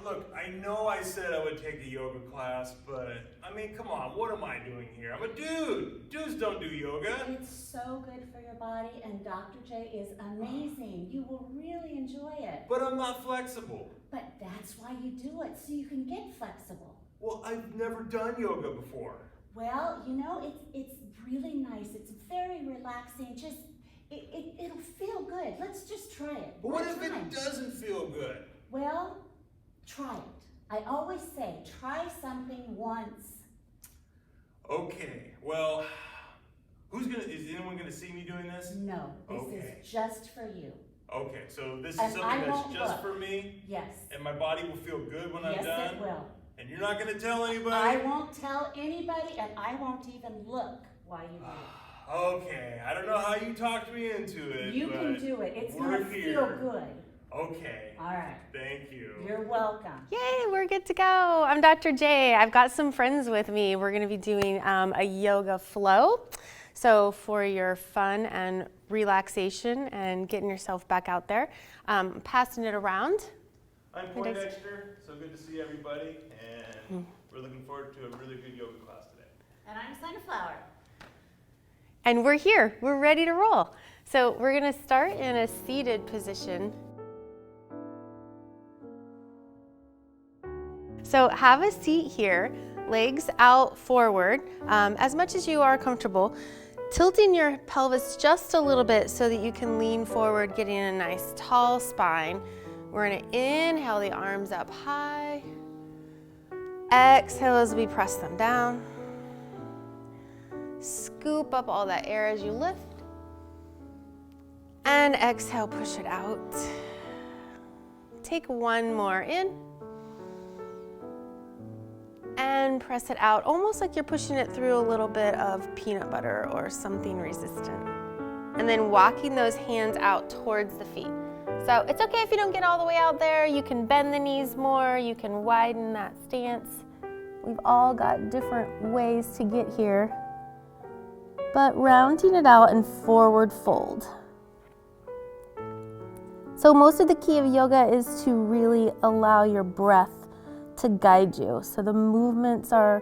Look, I know I said I would take a yoga class, but I mean, come on, what am I doing here? I'm a dude. Dudes don't do yoga. It's so good for your body, and Dr. J is amazing. You will really enjoy it. But I'm not flexible. But that's why you do it, so you can get flexible. Well, I've never done yoga before. Well, you know, it's really nice. It's very relaxing. Just, it'll feel good. Let's just try it. But what if it doesn't feel good? Well, try it. I always say, try something once. Okay, well, is anyone gonna see me doing this? No, this is just for you. Okay, so this is something that's just for me? Yes. And my body will feel good when I'm done? Yes, it will. And you're not gonna tell anybody? I won't tell anybody, and I won't even look while you do it. Okay, I don't know how you talked me into it. You can do it. It's gonna feel good. Okay. All right. Thank you. You're welcome. Yay, we're good to go. I'm Dr. J. I've got some friends with me. We're gonna be doing a yoga flow. So for your fun and relaxation and getting yourself back out there, passing it around. I'm Poindexter, so good to see everybody, and we're looking forward to a really good yoga class today. And I'm Sunflower. And we're here, we're ready to roll. So we're gonna start in a seated position. So have a seat here, legs out forward, as much as you are comfortable, tilting your pelvis just a little bit so that you can lean forward, getting a nice tall spine. We're gonna inhale the arms up high. Exhale as we press them down. Scoop up all that air as you lift. And exhale, push it out. Take one more in. And press it out, almost like you're pushing it through a little bit of peanut butter or something resistant. And then walking those hands out towards the feet. So it's okay if you don't get all the way out there. You can bend the knees more, you can widen that stance. We've all got different ways to get here. But rounding it out and forward fold. So most of the key of yoga is to really allow your breath to guide you. So the movements are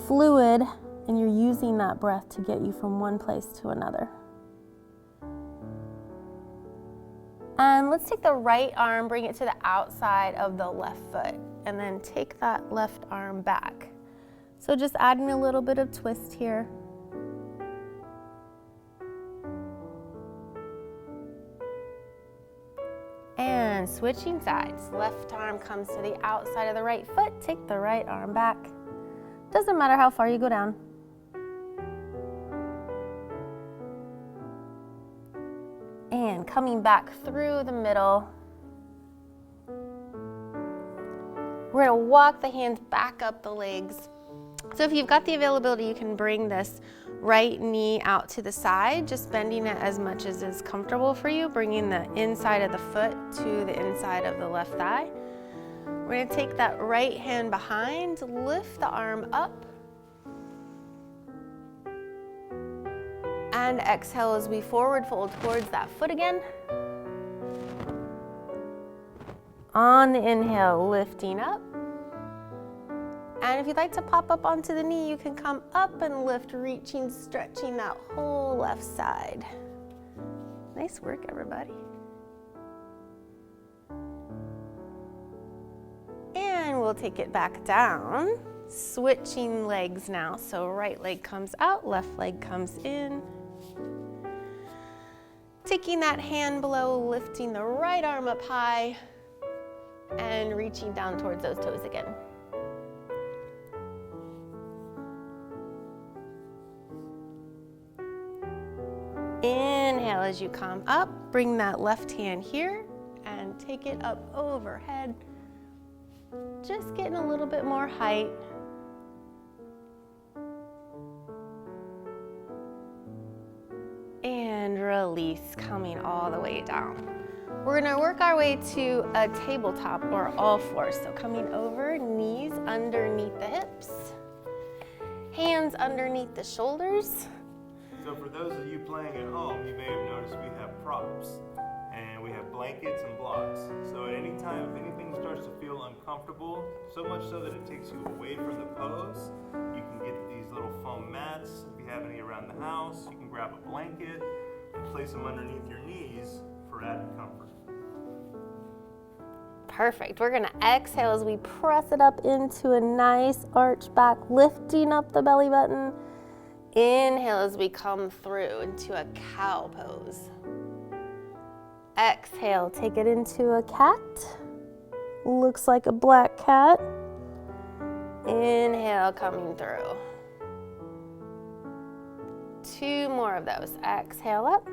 fluid and you're using that breath to get you from one place to another. And let's take the right arm, bring it to the outside of the left foot, and then take that left arm back. So just adding a little bit of twist here. And switching sides. Left arm comes to the outside of the right foot. Take the right arm back. Doesn't matter how far you go down. And coming back through the middle. We're gonna walk the hands back up the legs. So if you've got the availability, you can bring this right knee out to the side, just bending it as much as is comfortable for you, bringing the inside of the foot to the inside of the left thigh. We're gonna take that right hand behind, lift the arm up, and exhale as we forward fold towards that foot again. On the inhale, lifting up. And if you'd like to pop up onto the knee, you can come up and lift, reaching, stretching that whole left side. Nice work, everybody. And we'll take it back down, switching legs now. So right leg comes out, left leg comes in. Taking that hand below, lifting the right arm up high, and reaching down towards those toes again. Inhale as you come up, bring that left hand here and take it up overhead. Just getting a little bit more height. And release, coming all the way down. We're gonna work our way to a tabletop or all fours. So coming over, knees underneath the hips, hands underneath the shoulders. So for those of you playing at home, you may have noticed we have props, and we have blankets and blocks. So at any time, if anything starts to uncomfortable, so much so that it takes you away from the pose, you can get these little foam mats. If you have any around the house, you can grab a blanket and place them underneath your knees for added comfort. Perfect. We're gonna exhale as we press it up into a nice arch back, lifting up the belly button. Inhale as we come through into a cow pose. Exhale, take it into a cat. Looks like a black cat. Inhale, coming through. 2 more of those. Exhale up.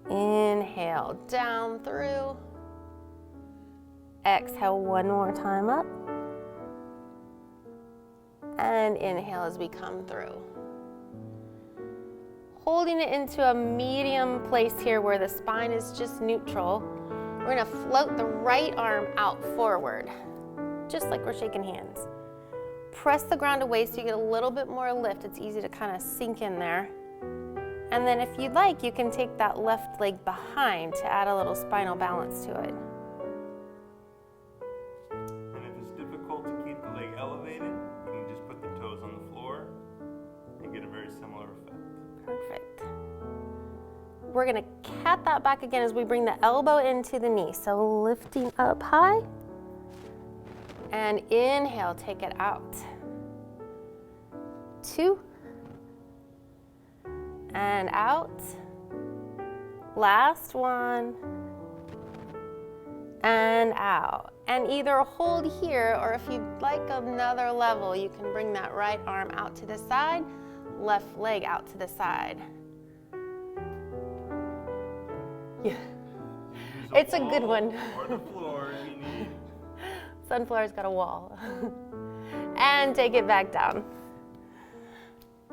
Inhale, down through. Exhale 1 more time up. And inhale as we come through. Holding it into a medium place here where the spine is just neutral. We're gonna float the right arm out forward, just like we're shaking hands. Press the ground away so you get a little bit more lift. It's easy to kind of sink in there. And then if you'd like, you can take that left leg behind to add a little spinal balance to it. And if it's difficult to keep the leg elevated, you can just put the toes on the floor and get a very similar effect. Perfect. We're gonna cat that back again as we bring the elbow into the knee. So lifting up high. And inhale, take it out. 2. And out. Last one. And out. And either hold here, or if you'd like another level, you can bring that right arm out to the side, left leg out to the side. Yeah. It's a good one. Or the floor if you need. Sunflower's got a wall. And take it back down.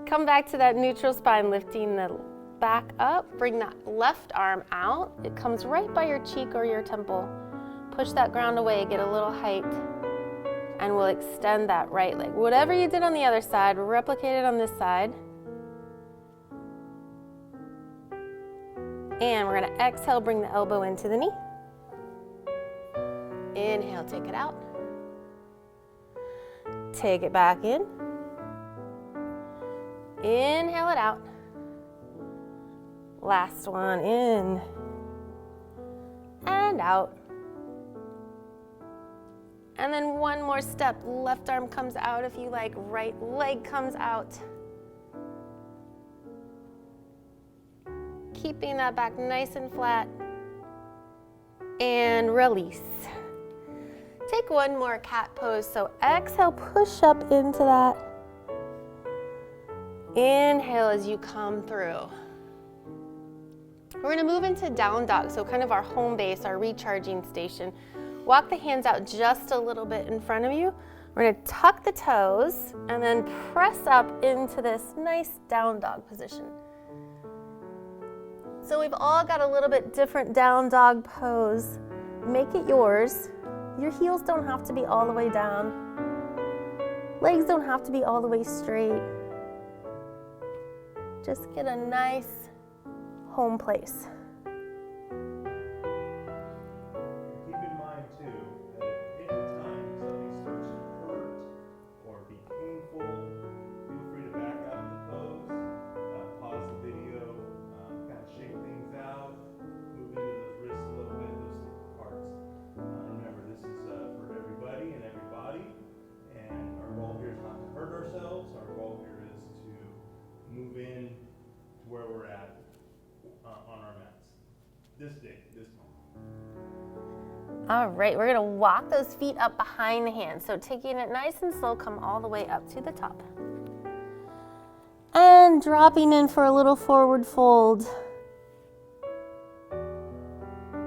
Come back to that neutral spine, lifting the back up. Bring that left arm out. It comes right by your cheek or your temple. Push that ground away, get a little height, and we'll extend that right leg. Whatever you did on the other side, replicate it on this side. And we're gonna exhale, bring the elbow into the knee. Inhale, take it out. Take it back in. Inhale it out. Last one, in and out. And then one more step. Left arm comes out if you like, right leg comes out. Keeping that back nice and flat. And release. Take one more cat pose. So exhale, push up into that. Inhale as you come through. We're gonna move into down dog, so kind of our home base, our recharging station. Walk the hands out just a little bit in front of you. We're gonna tuck the toes and then press up into this nice down dog position. So we've all got a little bit different down dog pose. Make it yours. Your heels don't have to be all the way down. Legs don't have to be all the way straight. Just get a nice home place. Keep in mind too that if any time something starts to hurt or be painful, feel free to back out of the pose, pause the video, kind of shake things out, move into those wrists a little bit, those sticky parts. Remember, this is for everybody and every body, and our goal here is not to hurt ourselves. Our goal here is to move in to where we're at on our mats. This day, this moment. All right, we're gonna walk those feet up behind the hands. So taking it nice and slow, come all the way up to the top. And dropping in for a little forward fold.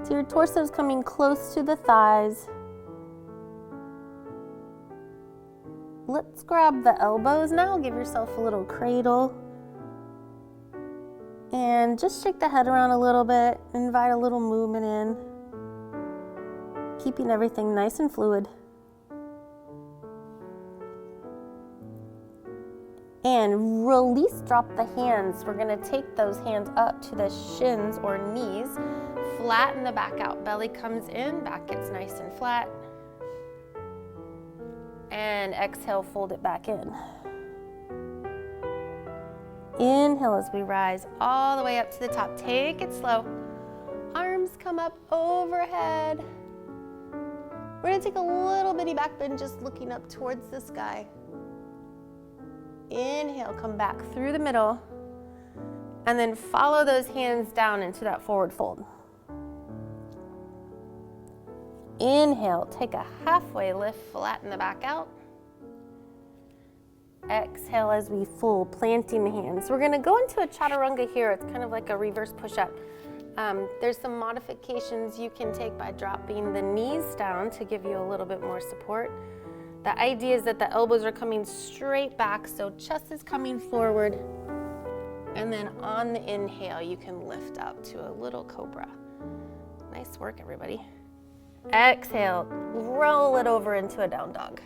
So your torso is coming close to the thighs. Let's grab the elbows now. Give yourself a little cradle. And just shake the head around a little bit. Invite a little movement in. Keeping everything nice and fluid. And release, drop the hands. We're gonna take those hands up to the shins or knees. flatten the back out. Belly comes in, back gets nice and flat. And exhale, fold it back in. Inhale as we rise all the way up to the top. Take it slow. Arms come up overhead. We're gonna take a little bitty back bend, just looking up towards the sky. Inhale, come back through the middle, and then follow those hands down into that forward fold. Inhale, take a halfway lift, flatten the back out. Exhale as we fold, planting the hands. We're gonna go into a chaturanga here. It's kind of like a reverse push-up. There's some modifications you can take by dropping the knees down to give you a little bit more support. The idea is that the elbows are coming straight back, so chest is coming forward. And then on the inhale, you can lift up to a little cobra. Nice work, everybody. Exhale, roll it over into a down dog.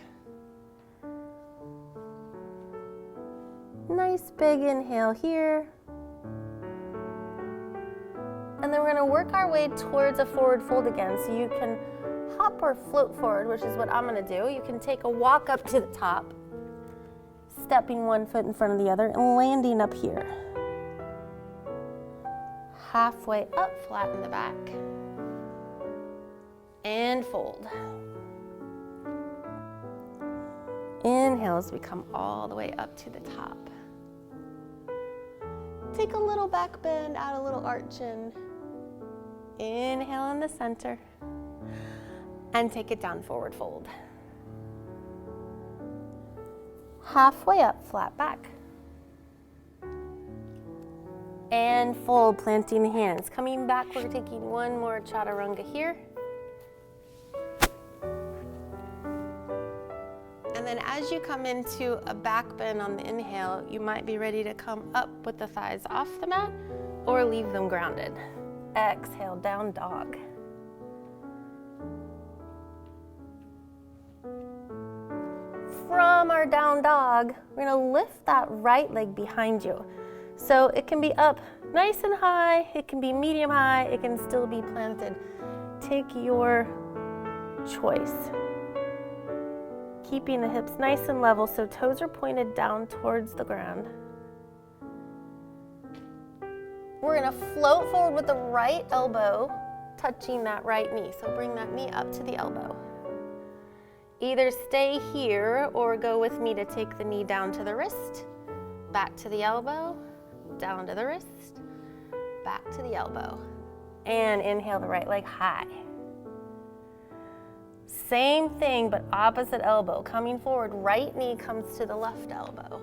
Nice big inhale here. And then we're gonna work our way towards a forward fold again. So you can hop or float forward, which is what I'm gonna do. You can take a walk up to the top, stepping one foot in front of the other and landing up here. Halfway up, flatten the back. And fold. Inhale as we come all the way up to the top. Take a little back bend, add a little arch in. Inhale in the center. And take it down, forward fold. Halfway up, flat back. And fold, planting hands. Coming back, we're taking one more chaturanga here. And then as you come into a back bend on the inhale, you might be ready to come up with the thighs off the mat or leave them grounded. Exhale, down dog. From our down dog, we're gonna lift that right leg behind you. So it can be up nice and high, it can be medium high, it can still be planted. Take your choice. Keeping the hips nice and level so toes are pointed down towards the ground. We're gonna float forward with the right elbow touching that right knee. So bring that knee up to the elbow. Either stay here or go with me to take the knee down to the wrist, back to the elbow, down to the wrist, back to the elbow. And inhale the right leg high. Same thing, but opposite elbow. Coming forward, right knee comes to the left elbow.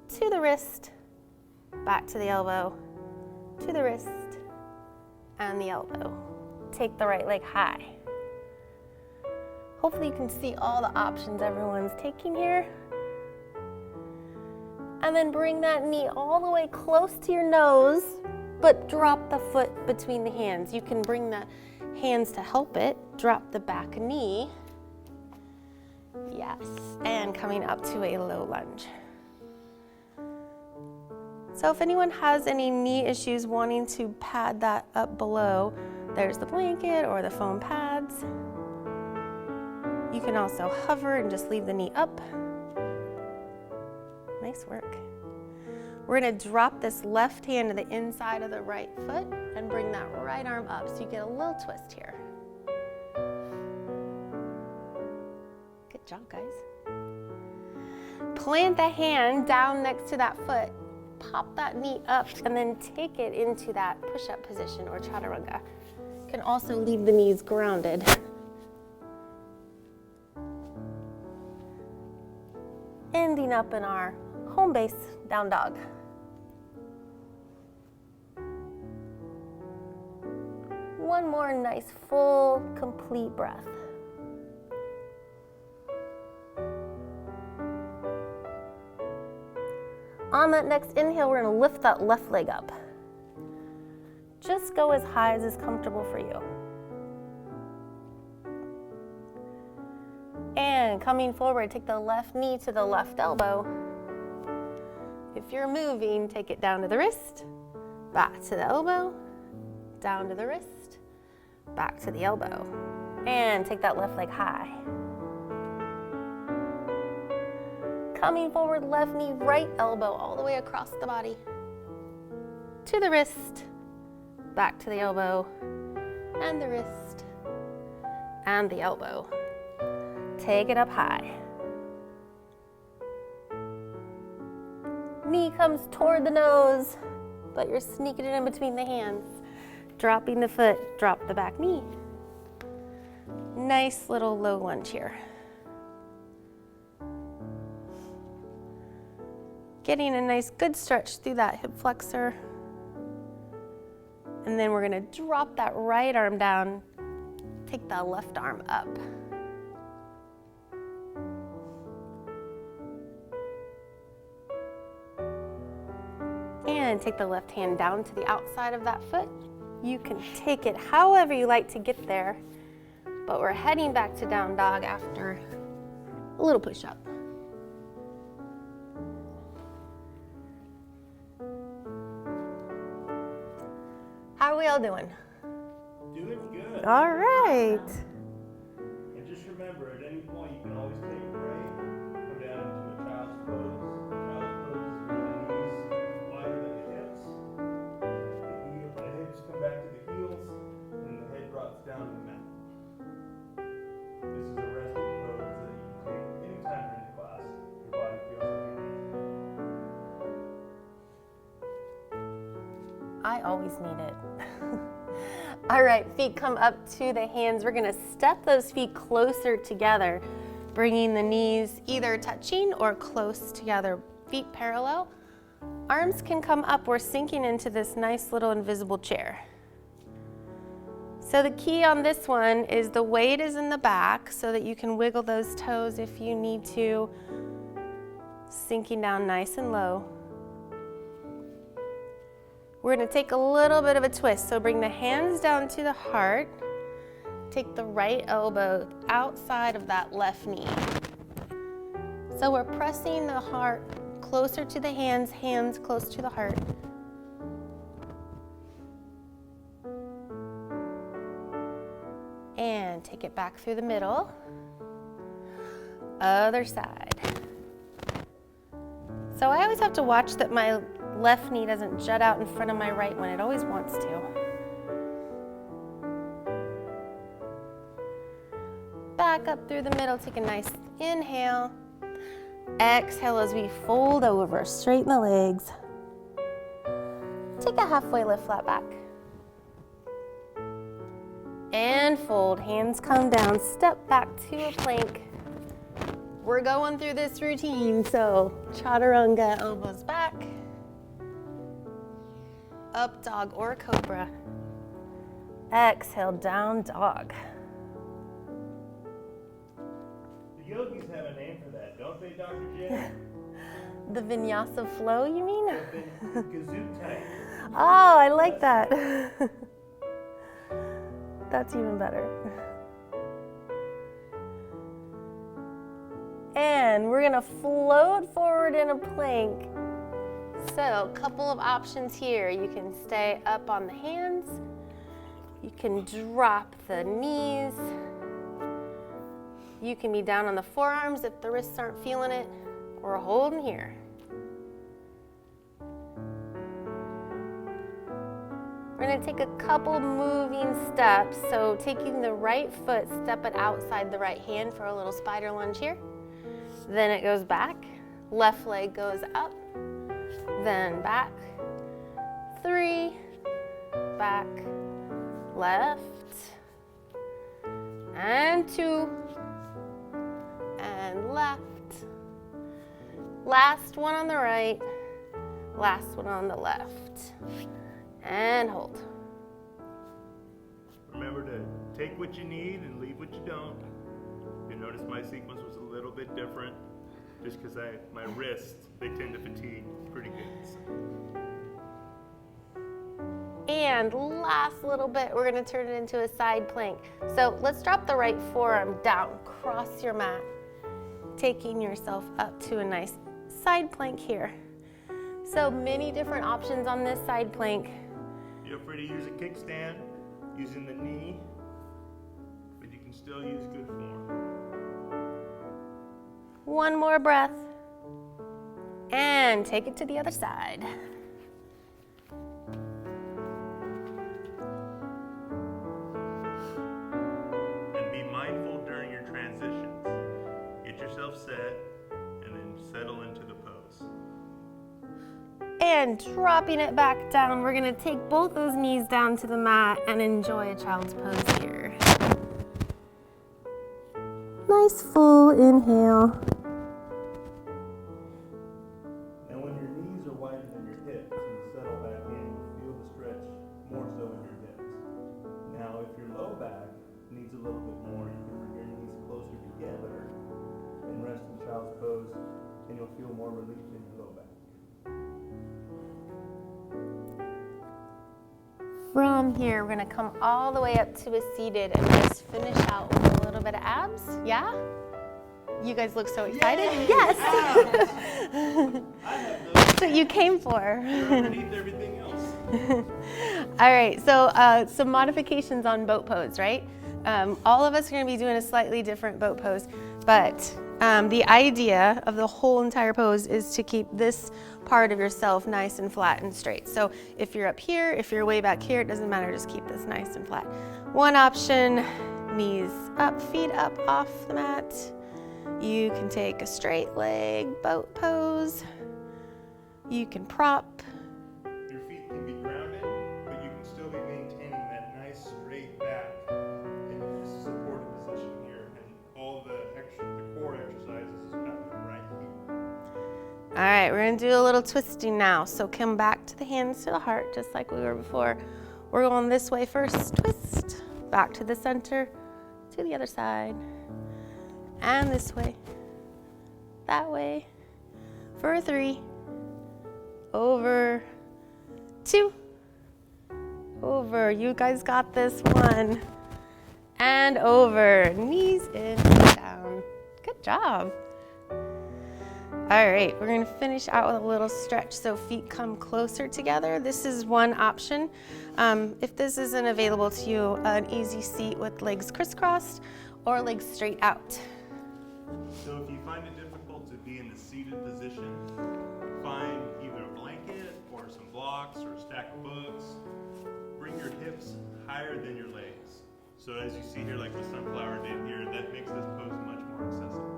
To the wrist, back to the elbow, to the wrist, and the elbow. Take the right leg high. Hopefully you can see all the options everyone's taking here. And then bring that knee all the way close to your nose, but drop the foot between the hands. You can bring the hands to help it. Drop the back knee. Yes, and coming up to a low lunge. So if anyone has any knee issues wanting to pad that up below, there's the blanket or the foam pads. You can also hover and just leave the knee up. Nice work. We're gonna drop this left hand to the inside of the right foot and bring that right arm up so you get a little twist here. Good job, guys. Plant the hand down next to that foot. Pop that knee up and then take it into that push-up position or chaturanga. You can also leave the knees grounded. Ending up in our home base down dog. One more nice, full, complete breath. On that next inhale, we're gonna lift that left leg up. Just go as high as is comfortable for you. And coming forward, take the left knee to the left elbow. If you're moving, take it down to the wrist, back to the elbow, down to the wrist, back to the elbow. And take that left leg high. Coming forward, left knee, right elbow, all the way across the body. To the wrist, back to the elbow, and the wrist, and the elbow. Take it up high. Knee comes toward the nose, but you're sneaking it in between the hands. Dropping the foot, drop the back knee. Nice little low lunge here. Getting a nice good stretch through that hip flexor. And then we're gonna drop that right arm down, take the left arm up. And take the left hand down to the outside of that foot. You can take it however you like to get there, but we're heading back to down dog after a little push up. How are we all doing? Doing good. All right. And just remember, at any point, you can always take a break, come down into a child's pose. Child's pose is where the knees wider than the hips. The hips come back to the heels, and the head drops down to the mat. This is a resting pose that you can take anytime during the class. Your body feels like it needs it. I always need it. All right, feet come up to the hands. We're gonna step those feet closer together, bringing the knees either touching or close together, feet parallel. Arms can come up. We're sinking into this nice little invisible chair. So the key on this one is the weight is in the back so that you can wiggle those toes if you need to, sinking down nice and low. We're gonna take a little bit of a twist. So bring the hands down to the heart. Take the right elbow outside of that left knee. So we're pressing the heart closer to the hands, hands close to the heart. And take it back through the middle. Other side. So I always have to watch that my left knee doesn't jut out in front of my right one. It always wants to. Back up through the middle, take a nice inhale. Exhale as we fold over, straighten the legs. Take a halfway lift, flat back. And fold, hands come down, step back to a plank. We're going through this routine, so chaturanga, elbows back. Up dog or cobra. Exhale, down dog. The yogis have a name for that, don't they, Dr. Jen? The vinyasa flow, you mean? Gesundheit. Oh, I like that. That's even better. And we're gonna float forward in a plank. So, a couple of options here. You can stay up on the hands. You can drop the knees. You can be down on the forearms if the wrists aren't feeling it, or holding here. We're gonna take a couple moving steps. So taking the right foot, step it outside the right hand for a little spider lunge here. Then it goes back, left leg goes up, then back, 3, back, left, and 2, and left. Last one on the right, last one on the left, and hold. Remember to take what you need and leave what you don't. You notice my sequence was a little bit different just because my wrists, they tend to fatigue pretty good. And last little bit, we're gonna turn it into a side plank. So let's drop the right forearm down, cross your mat, taking yourself up to a nice side plank here. So many different options on this side plank. Feel free to use a kickstand, using the knee, but you can still use good form. One more breath. And take it to the other side. And be mindful during your transitions. Get yourself set, and then settle into the pose. And dropping it back down, we're gonna take both those knees down to the mat and enjoy a child's pose here. Nice full inhale. Now when your knees are wider than your hips and settle back in, you feel the stretch more so in your hips. Now if your low back needs a little bit more, you can bring your knees closer together and rest in child's pose, and you'll feel more relief in your low back. From here, we're gonna come all the way up to a seated and just finish out with a little bit of abs. Yeah? You guys look so excited. Yay! Yes! I have those. That's what you came for. Underneath everything else. All right, so some modifications on boat pose, right? All of us are gonna be doing a slightly different boat pose, but the idea of the whole entire pose is to keep this part of yourself nice and flat and straight. So if you're up here, if you're way back here, it doesn't matter, just keep this nice and flat. One option, knees up, feet up off the mat. You can take a straight leg boat pose. You can prop. Your feet can be grounded, but you can still be maintaining that nice straight back in a supported position here. And all the core exercises is happening right here. All right, we're gonna do a little twisting now. So come back to the hands to the heart, just like we were before. We're going this way first, twist, back to the center, to the other side, and this way, that way, for 3, over, 2, over, you guys got this, 1, and over, knees in, down. Good job. All right, we're gonna finish out with a little stretch. So feet come closer together. This is one option. If this isn't available to you, an easy seat with legs crisscrossed or legs straight out. So if you find it difficult to be in the seated position, find either a blanket or some blocks or a stack of books. Bring your hips higher than your legs. So as you see here, like the sunflower did here, that makes this pose much more accessible.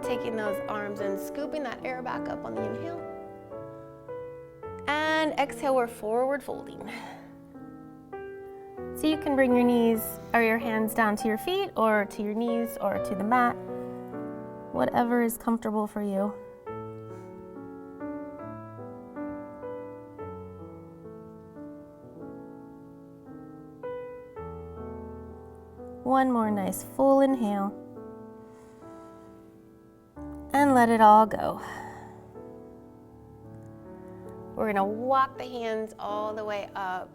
Taking those arms and scooping that air back up on the inhale. And exhale, we're forward folding. So you can bring your knees or your hands down to your feet or to your knees or to the mat, whatever is comfortable for you. One more nice full inhale. And let it all go. We're gonna walk the hands all the way up.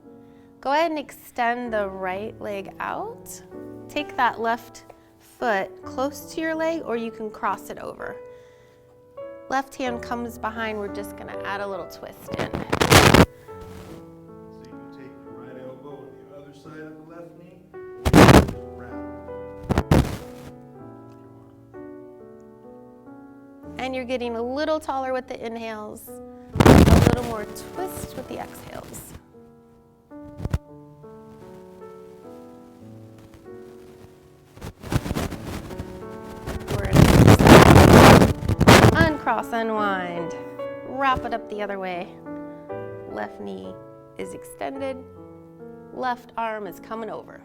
Go ahead and extend the right leg out. Take that left foot close to your leg, or you can cross it over. Left hand comes behind, we're just gonna add a little twist in. So you can take your right elbow on the other side of the left knee, and wrap. And you're getting a little taller with the inhales, a little more twist with the exhales. We're gonna uncross, unwind, wrap it up the other way. Left knee is extended, left arm is coming over.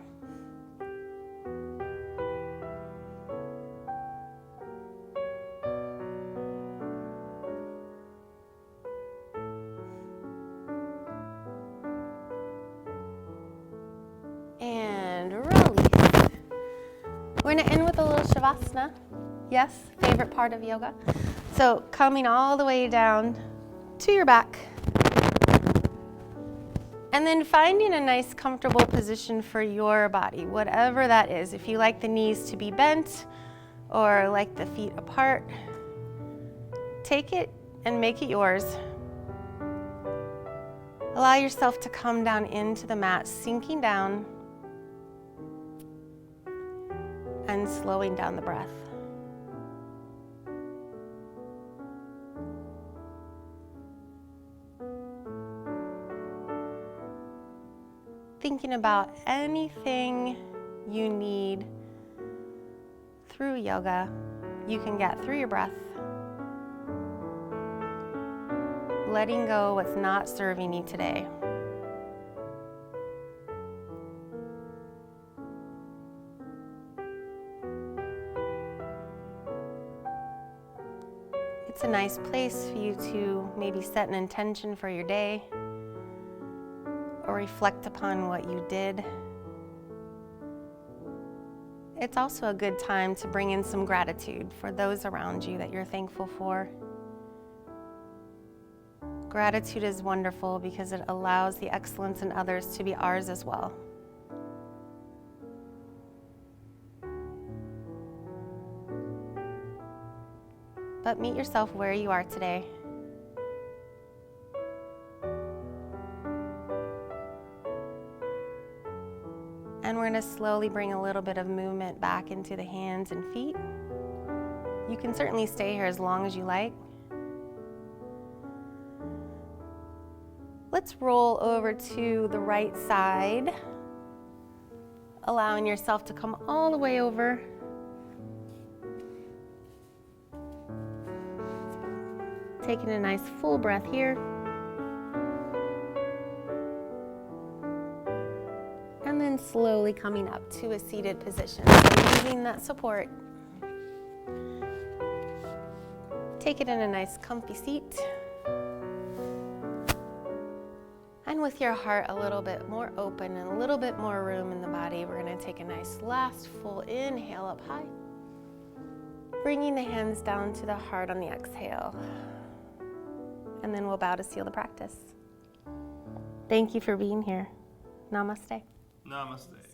We're gonna end with a little shavasana. Yes, favorite part of yoga. So coming all the way down to your back. And then finding a nice comfortable position for your body, whatever that is. If you like the knees to be bent or like the feet apart, take it and make it yours. Allow yourself to come down into the mat, sinking down and slowing down the breath. Thinking about anything you need through yoga, you can get through your breath. Letting go what's not serving you today. It's a nice place for you to maybe set an intention for your day or reflect upon what you did. It's also a good time to bring in some gratitude for those around you that you're thankful for. Gratitude is wonderful because it allows the excellence in others to be ours as well. But meet yourself where you are today. And we're going to slowly bring a little bit of movement back into the hands and feet. You can certainly stay here as long as you like. Let's roll over to the right side, allowing yourself to come all the way over. Taking a nice full breath here. And then slowly coming up to a seated position. So using that support. Take it in a nice comfy seat. And with your heart a little bit more open and a little bit more room in the body, we're going to take a nice last full inhale up high. Bringing the hands down to the heart on the exhale. And then we'll bow to seal the practice. Thank you for being here. Namaste. Namaste.